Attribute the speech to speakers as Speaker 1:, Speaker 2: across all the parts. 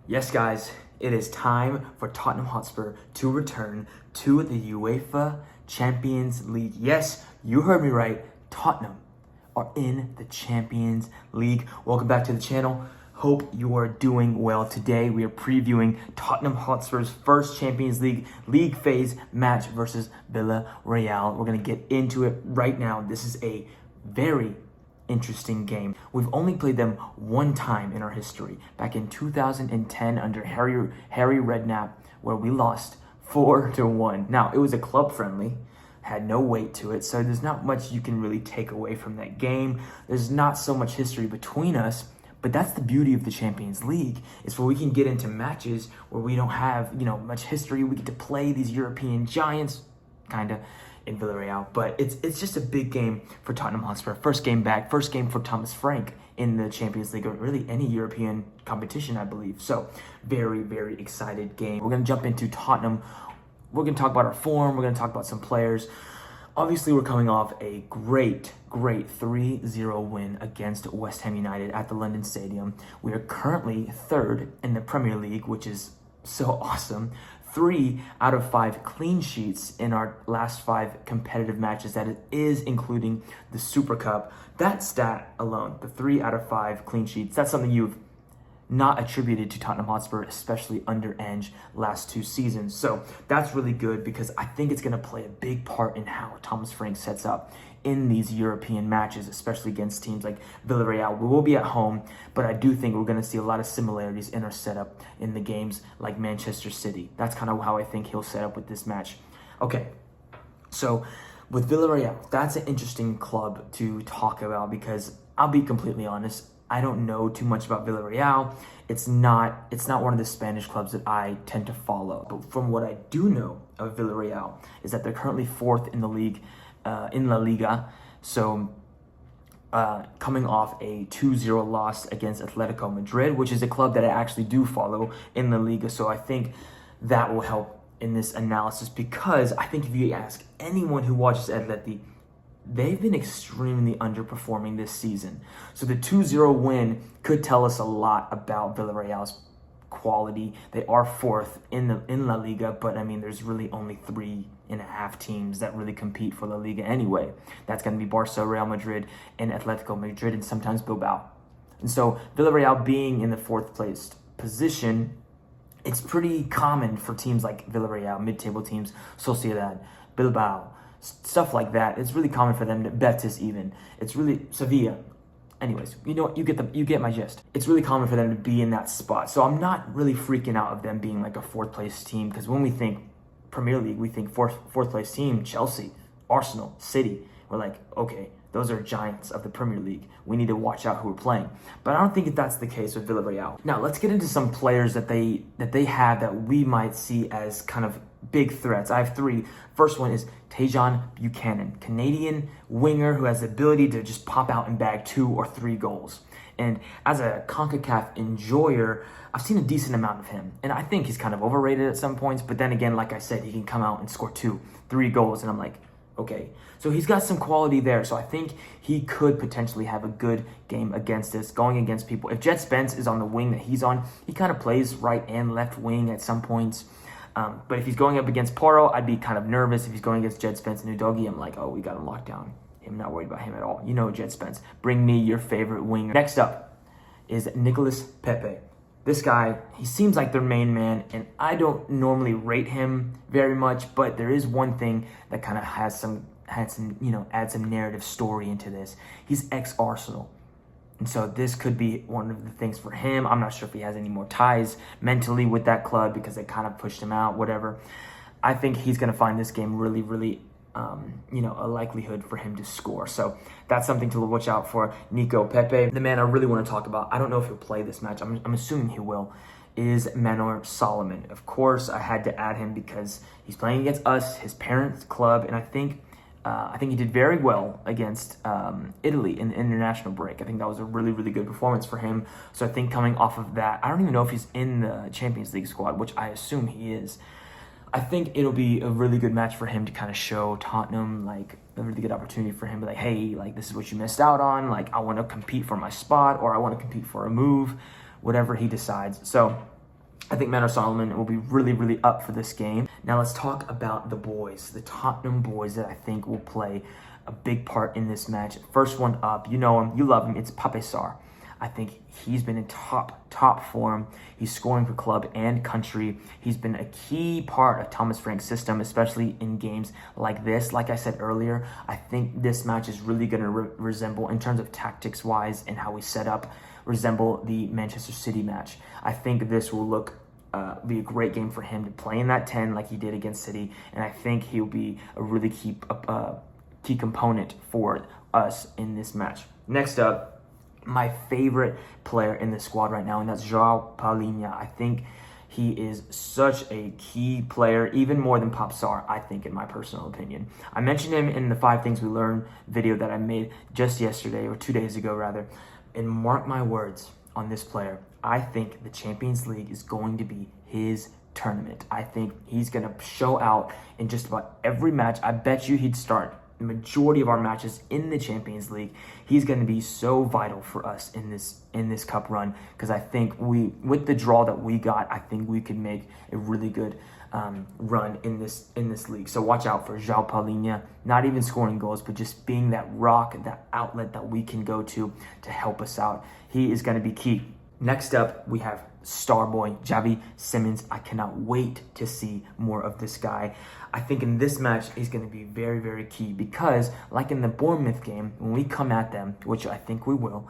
Speaker 1: Yes, guys, it is time for Tottenham Hotspur to return to the UEFA Champions League. Yes, you heard me right. Tottenham are in the Champions League. Welcome back to the channel. Hope you are doing well. Today we are previewing Tottenham Hotspur's first Champions League phase match versus Villarreal. We're going to get into it right now. This is a very interesting game. We've only played them one time in our history, back in 2010 under Harry Redknapp, where we lost 4-1. Now, it was a club friendly, had no weight to it, so there's not much you can really take away from that game. There's not so much history between us, but that's the beauty of the Champions League, is where we can get into matches where we don't have, much history. We get to play these European giants, kind of, in Villarreal, but it's just a big game for Tottenham Hotspur. First game back, first game for Thomas Frank in the Champions League, or really any European competition, I believe. So very, very excited game. We're going to jump into Tottenham. We're going to talk about our form. We're going to talk about some players. Obviously, we're coming off a great 3-0 win against West Ham United at the London Stadium. We are currently third in the Premier League, which is so awesome. 3 out of 5 clean sheets in our last 5 competitive matches. That is including the Super Cup. That stat alone, the 3 out of 5 clean sheets, that's something you've not attributed to Tottenham Hotspur, especially under Ange last 2 seasons. So that's really good, because I think it's going to play a big part in how Thomas Frank sets up in these European matches, especially against teams like Villarreal. We will be at home, but I do think we're going to see a lot of similarities in our setup in the games like Manchester City. That's kind of how I think he'll set up with this match. Okay, so with Villarreal, that's an interesting club to talk about, because I'll be completely honest, I don't know too much about Villarreal. It's not one of the Spanish clubs that I tend to follow. But from what I do know of Villarreal is that they're currently 4th in the league, in La Liga. So coming off a 2-0 loss against Atletico Madrid, which is a club that I actually do follow in La Liga. So I think that will help in this analysis, because I think if you ask anyone who watches Atleti, they've been extremely underperforming this season. So the 2-0 win could tell us a lot about Villarreal's quality. They are 4th in La Liga, but I mean, there's really only 3.5 teams that really compete for La Liga anyway. That's going to be Barca, Real Madrid, and Atletico Madrid, and sometimes Bilbao. And so Villarreal being in the 4th place position, it's pretty common for teams like Villarreal, mid-table teams, Sociedad, Bilbao, stuff like that. It's really common for them to, Betis even. It's really Sevilla. Anyways, you know what? You get my gist. It's really common for them to be in that spot. So I'm not really freaking out of them being like a 4th place team, because when we think Premier League, we think fourth place team, Chelsea, Arsenal, City. We're like, okay, those are giants of the Premier League. We need to watch out who we're playing. But I don't think that's the case with Villarreal. Now, let's get into some players that they have that we might see as kind of big threats. I have 3. First one is Tajon Buchanan, Canadian winger who has the ability to just pop out and bag 2 or 3 goals. And as a CONCACAF enjoyer, I've seen a decent amount of him. And I think he's kind of overrated at some points. But then again, like I said, he can come out and score 2, 3 goals. And I'm like, okay. So he's got some quality there. So I think he could potentially have a good game against us, going against people. If Jet Spence is on the wing that he's on, he kind of plays right and left wing at some points. But if he's going up against Porro, I'd be kind of nervous. If he's going against Jet Spence and Udogie, I'm like, oh, we got him locked down. I'm not worried about him at all. You know, Jet Spence. Bring me your favorite winger. Next up is Nicolas Pepe. This guy, he seems like their main man, and I don't normally rate him very much, but there is one thing that kind of adds some narrative story into this. He's ex-Arsenal. And so this could be one of the things for him. I'm not sure if he has any more ties mentally with that club, because they kind of pushed him out, whatever. I think he's going to find this game really, really, a likelihood for him to score. So that's something to watch out for. Nico Pepe. The man I really want to talk about, I don't know if he'll play this match. I'm assuming he will, is Manor Solomon. Of course, I had to add him because he's playing against us, his parents' club, and I think he did very well against Italy in the international break. I think that was a really, really good performance for him. So I think coming off of that, I don't even know if he's in the Champions League squad, which I assume he is. I think it'll be a really good match for him to kind of show Tottenham, like, a really good opportunity for him to be like, hey, like, this is what you missed out on. Like, I want to compete for my spot, or I want to compete for a move, whatever he decides. So I think Manor Solomon will be really, really up for this game. Now let's talk about the boys, the Tottenham boys that I think will play a big part in this match. First one up, you know him, you love him, it's Pape Sarr. I think he's been in top form. He's scoring for club and country. He's been a key part of Thomas Frank's system, especially in games like this. Like I said earlier, I think this match is really going to resemble, in terms of tactics-wise and how we set up, resemble the Manchester City match. I think this will be a great game for him to play in that 10 like he did against City, and I think he'll be a really key component for us in this match. Next up, my favorite player in the squad right now, and that's João Palhinha. I think he is such a key player, even more than Pape Sarr, I think, in my personal opinion. I mentioned him in the 5 Things We Learned video that I made just yesterday, or 2 days ago rather, and mark my words on this player. I think the Champions League is going to be his tournament. I think he's going to show out in just about every match. I bet you he'd start the majority of our matches in the Champions League. He's going to be so vital for us in this cup run, because I think with the draw that we got, I think we could make a really good run in this league. So watch out for João Palhinha, not even scoring goals, but just being that rock, that outlet that we can go to help us out. He is going to be key. Next up, we have star boy Xavi Simons. I cannot wait to see more of this guy. I think in this match, he's going to be very, very key, because like in the Bournemouth game, when we come at them, which I think we will,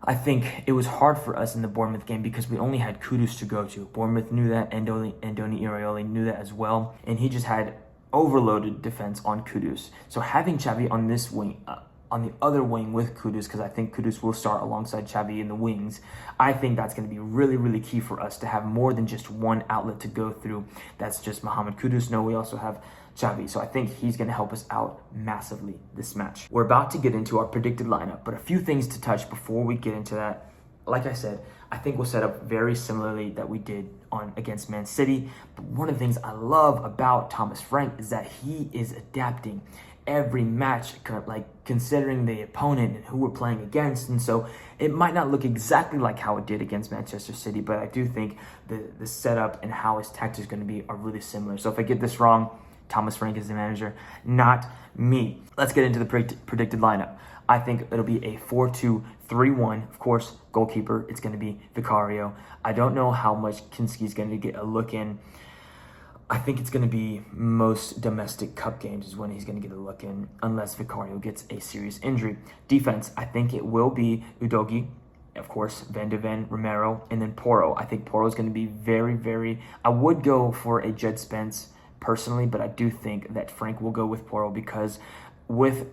Speaker 1: I think it was hard for us in the Bournemouth game because we only had Kudus to go to. Bournemouth knew that, Andoni Iraola knew that as well, and he just had overloaded defense on Kudus. So having Xavi on this wing, on the other wing with Kudus, because I think Kudus will start alongside Xavi in the wings, I think that's going to be really, really key for us to have more than just one outlet to go through. That's just Mohamed Kudus. No, we also have Xavi. So I think he's going to help us out massively this match. We're about to get into our predicted lineup, but a few things to touch before we get into that. Like I said, I think we'll set up very similarly that we did against Man City. But one of the things I love about Thomas Frank is that he is adapting every match, like considering the opponent and who we're playing against. And so it might not look exactly like how it did against Manchester City, but I do think the setup and how his tactics is going to be are really similar. So if I get this wrong, Thomas Frank is the manager, not me. Let's get into the predicted lineup. I think it'll be a 4-2-3-1. Of course, goalkeeper, it's going to be Vicario. I don't know how much Kinski's going to get a look in. I think it's going to be most domestic cup games is when he's going to get a look in, unless Vicario gets a serious injury. Defense, I think it will be Udogie, of course, Van de Ven, Romero, and then Porro. I think Porro is going to be very, very... I would go for a Jed Spence personally, but I do think that Frank will go with Porro, because with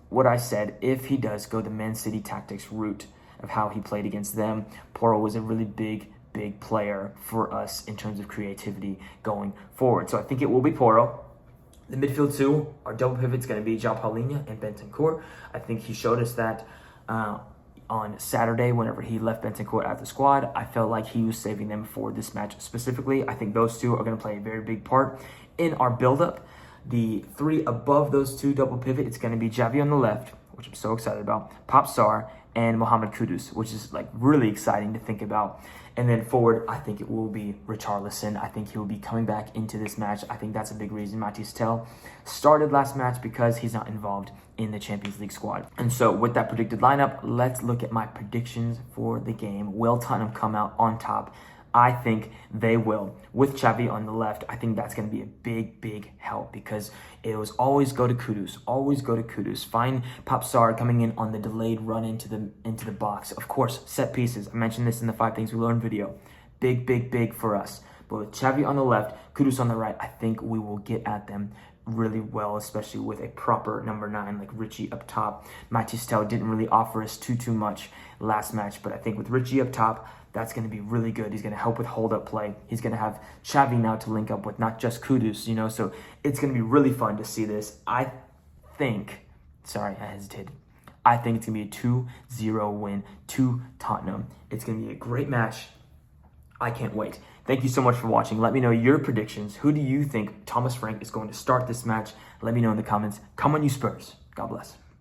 Speaker 1: what I said, if he does go the Man City tactics route of how he played against them, Porro was a really big player for us in terms of creativity going forward. So I think it will be Porro. The midfield two, our double pivot's going to be João Palhinha and Bentancur. I think he showed us that on Saturday whenever he left Bentancur out of the squad. I felt like he was saving them for this match specifically. I think those two are going to play a very big part in our build-up. The three above those two double pivot, it's going to be Xavi on the left, which I'm so excited about, Pape Sarr, and Mohamed Kudus, which is like really exciting to think about. And then forward, I think it will be Richarlison. I think he will be coming back into this match. I think that's a big reason Mathys Tel started last match, because he's not involved in the Champions League squad. And so with that predicted lineup, let's look at my predictions for the game. Will Tottenham come out on top? I think they will. With Xavi on the left, I think that's going to be a big help, because it was always go to Kudus. Always go to Kudus. Find Pape Sarr coming in on the delayed run into the box. Of course, set pieces. I mentioned this in the 5 Things We Learned video. Big for us. But with Xavi on the left, Kudus on the right, I think we will get at them really well, especially with a proper number 9 like Richie up top. Mathys Tel didn't really offer us too much last match, but I think with Richie up top, that's going to be really good. He's going to help with hold-up play. He's going to have Xavi now to link up with, not just Kudus, so it's going to be really fun to see this. I think it's going to be a 2-0 win to Tottenham. It's going to be a great match. I can't wait. Thank you so much for watching. Let me know your predictions. Who do you think Thomas Frank is going to start this match? Let me know in the comments. Come on, you Spurs. God bless.